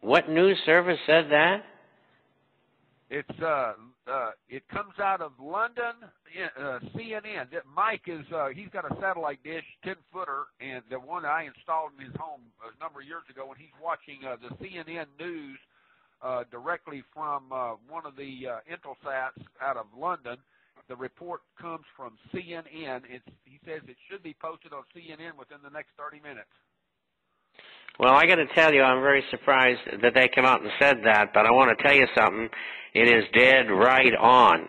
What news service said that? It comes out of London, CNN. Mike he's got a satellite dish, 10-footer, and the one I installed in his home a number of years ago, and he's watching the CNN news directly from one of the Intelsats out of London. The report comes from CNN. He says it should be posted on CNN within the next 30 minutes. Well, I got to tell you, I'm very surprised that they came out and said that, but I want to tell you something. It is dead right on.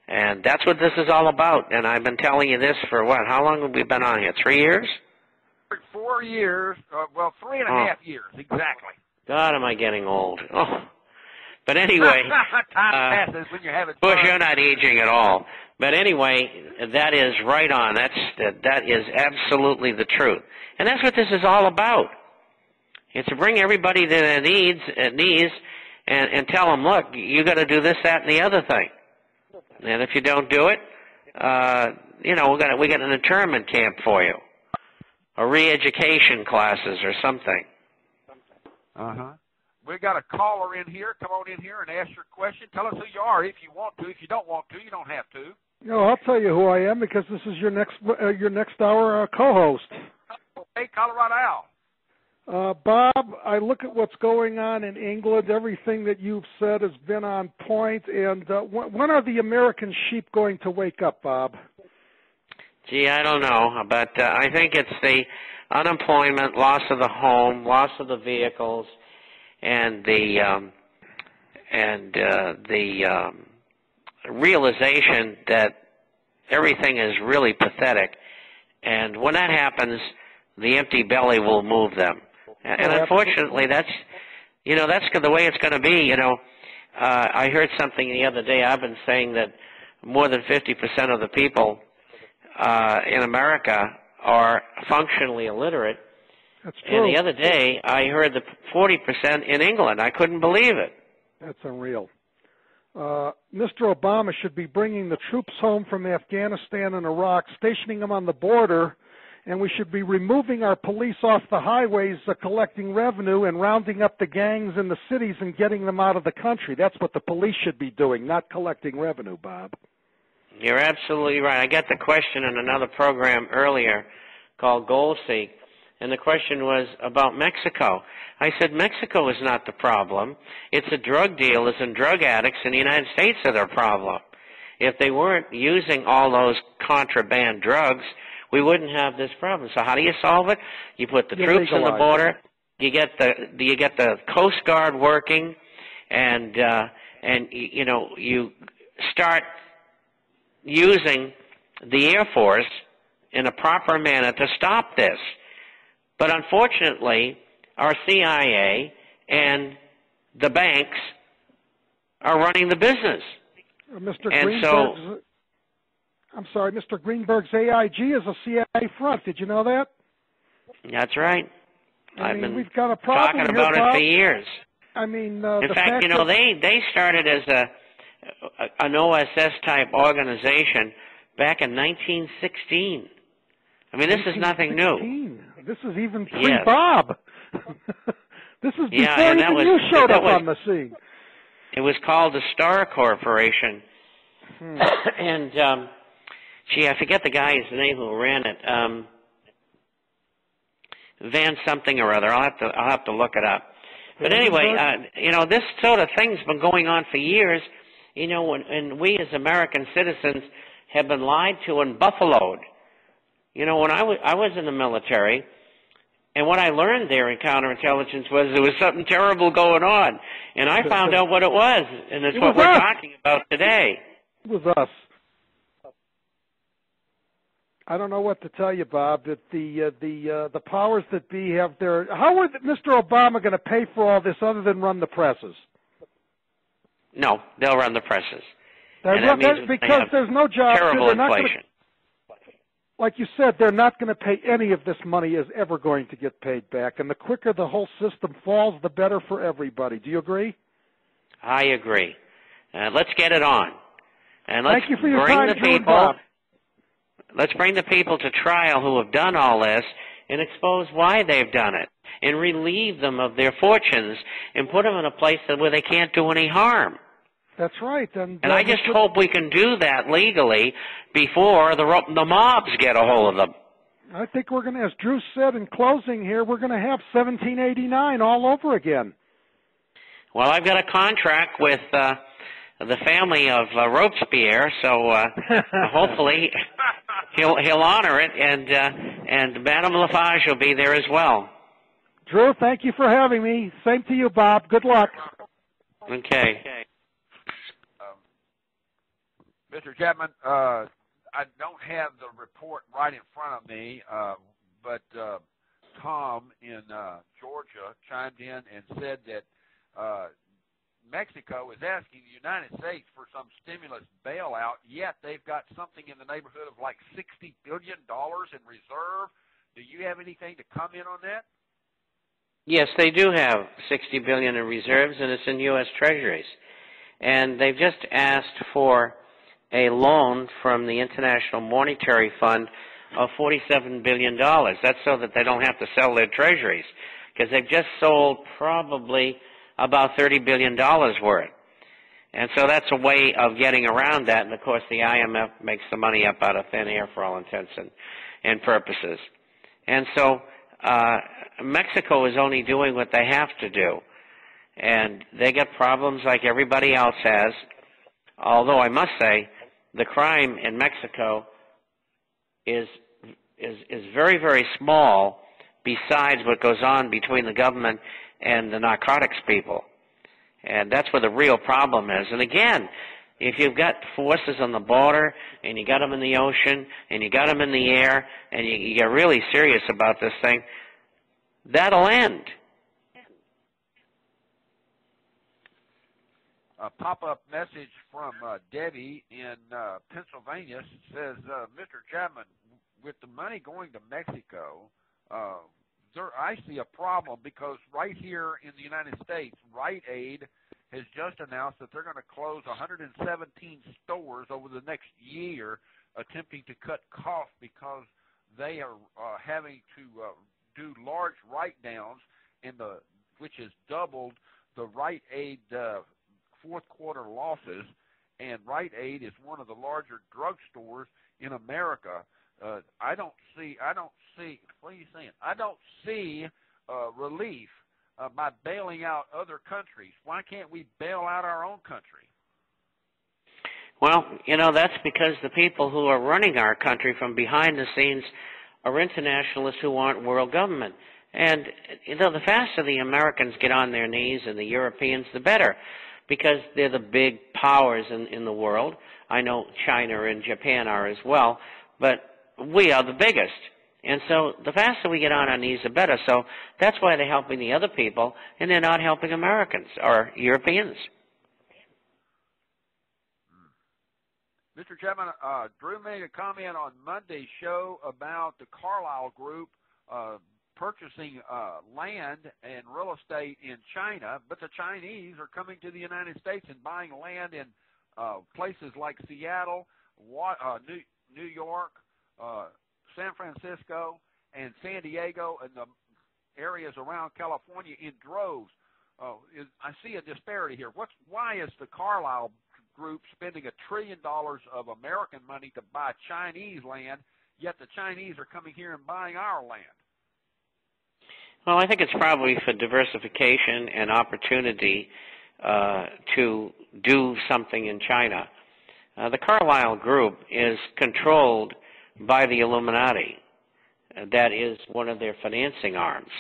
And that's what this is all about. And I've been telling you this for what? How long have we been on here? 3 years? 4 years. Well, 3.5 years, exactly. God, am I getting old. Oh. But anyway, time passes when you're having fun. Bush, you're not aging at all. But anyway, that is right on. That is absolutely the truth. And that's what this is all about. It's to bring everybody to their knees and tell them, look, you got to do this, that, and the other thing. And if you don't do it, we got an internment camp for you, or re-education classes or something. Uh-huh. We got a caller in here. Come on in here and ask your question. Tell us who you are if you want to. If you don't want to, you don't have to. No, I'll tell you who I am because this is your next hour co-host. Hey, Colorado Al. Bob, I look at what's going on in England. Everything that you've said has been on point. And when are the American sheep going to wake up, Bob? Gee, I don't know, but I think it's the unemployment, loss of the home, loss of the vehicles, and the realization that everything is really pathetic. And when that happens, the empty belly will move them. And unfortunately, that's the way it's going to be. I heard something the other day. I've been saying that more than 50% of the people in America are functionally illiterate. That's true. And the other day, I heard the 40% in England. I couldn't believe it. That's unreal. Mr. Obama should be bringing the troops home from Afghanistan and Iraq, stationing them on the border, and we should be removing our police off the highways, collecting revenue, and rounding up the gangs in the cities and getting them out of the country. That's what the police should be doing, not collecting revenue, Bob. You're absolutely right. I got the question in another program earlier called Goal Seek, and the question was about Mexico. I said Mexico is not the problem. It's the drug dealers and drug addicts in the United States that are the problem. If they weren't using all those contraband drugs, we wouldn't have this problem. So how do you solve it? You put the troops on the border. You get the Coast Guard working, and you start using the Air Force in a proper manner to stop this. But unfortunately, our CIA and the banks are running the business. Mr. Greenberg's AIG is a CIA front. Did you know that? That's right. We've got a problem talking about it for years. In fact, they started as an OSS type organization back in 1916. This is nothing new. This is even pre-Bob. This is before you showed up on the scene. It was called the Star Corporation. And, I forget the guy's name who ran it. Van something or other. I'll have to look it up. But anyway, this sort of thing's been going on for years. And we as American citizens have been lied to and buffaloed. When I was in the military, and what I learned there in counterintelligence was there was something terrible going on. And I found out what it was, and it's what we're talking about today. It was us. I don't know what to tell you, Bob, that the powers that be have their... How is Mr. Obama going to pay for all this other than run the presses? No, they'll run the presses. Because there's no jobs. Terrible inflation. Like you said, they're not going to pay any of this money is ever going to get paid back. And the quicker the whole system falls, the better for everybody. Do you agree? I agree. Let's get it on. And let's Thank you for your time, Bob. Let's bring the people to trial who have done all this and expose why they've done it. and relieve them of their fortunes and put them in a place where they can't do any harm. That's right. And I just hope we can do that legally before the mobs get a hold of them. I think we're going to, as Drew said in closing here, we're going to have 1789 all over again. Well, I've got a contract with the family of Robespierre, so hopefully he'll honor it, and Madame Lafarge will be there as well. Drew, thank you for having me. Same to you, Bob. Good luck. Okay. Mr. Chapman, I don't have the report right in front of me, but Tom in Georgia chimed in and said that Mexico is asking the United States for some stimulus bailout, yet they've got something in the neighborhood of like $60 billion in reserve. Do you have anything to comment on that? Yes, they do have $60 billion in reserves, and it's in U.S. Treasuries. And they've just asked for a loan from the International Monetary Fund of $47 billion. That's so that they don't have to sell their treasuries, because they've just sold probably about $30 billion worth. And so that's a way of getting around that. And, of course, the IMF makes the money up out of thin air for all intents and purposes. And so Mexico is only doing what they have to do. And they get problems like everybody else has, although I must say the crime in Mexico is very, very small besides what goes on between the government and the narcotics people. And that's where the real problem is. And again, if you've got forces on the border and you got them in the ocean and you got them in the air and you get really serious about this thing, that'll end. A pop-up message from Debbie in Pennsylvania says, Mr. Chapman, with the money going to Mexico, I see a problem because right here in the United States, Rite Aid has just announced that they're going to close 117 stores over the next year, attempting to cut costs because they are having to do large write-downs, which has doubled the Rite Aid fourth quarter losses. And Rite Aid is one of the larger drugstores in America. I don't see. What are you saying? I don't see relief by bailing out other countries. Why can't we bail out our own country? Well, that's because the people who are running our country from behind the scenes are internationalists who want world government. And, the faster the Americans get on their knees and the Europeans, the better, because they're the big powers in the world. I know China and Japan are as well, but we are the biggest. And so the faster we get on our knees, the better. So that's why they're helping the other people, and they're not helping Americans or Europeans. Mr. Chapman, Drew made a comment on Monday's show about the Carlyle Group purchasing land and real estate in China, but the Chinese are coming to the United States and buying land in places like Seattle, New York, San Francisco, and San Diego, and the areas around California in droves. I see a disparity here. Why is the Carlyle Group spending $1 trillion of American money to buy Chinese land, yet the Chinese are coming here and buying our land? Well, I think it's probably for diversification and opportunity to do something in China. The Carlyle Group is controlled by the Illuminati. That is one of their financing arms.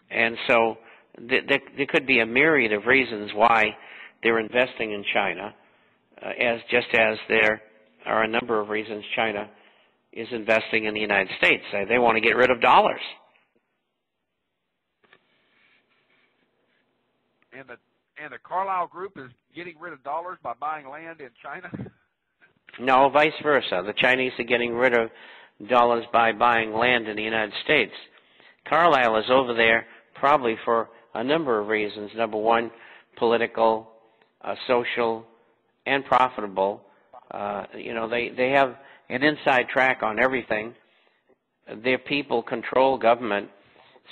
And so there could be a myriad of reasons why they're investing in China, just as there are a number of reasons China is investing in the United States. They want to get rid of dollars. And the Carlyle Group is getting rid of dollars by buying land in China? No, vice versa. The Chinese are getting rid of dollars by buying land in the United States. Carlyle is over there probably for a number of reasons. Number one, political, social, and profitable. They have an inside track on everything. Their people control government,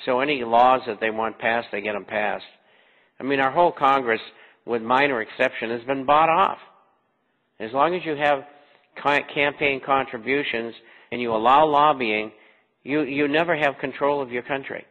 So any laws that they want passed, they get them passed. I mean, our whole Congress, with minor exception, has been bought off. As long as you have campaign contributions and you allow lobbying, you never have control of your country.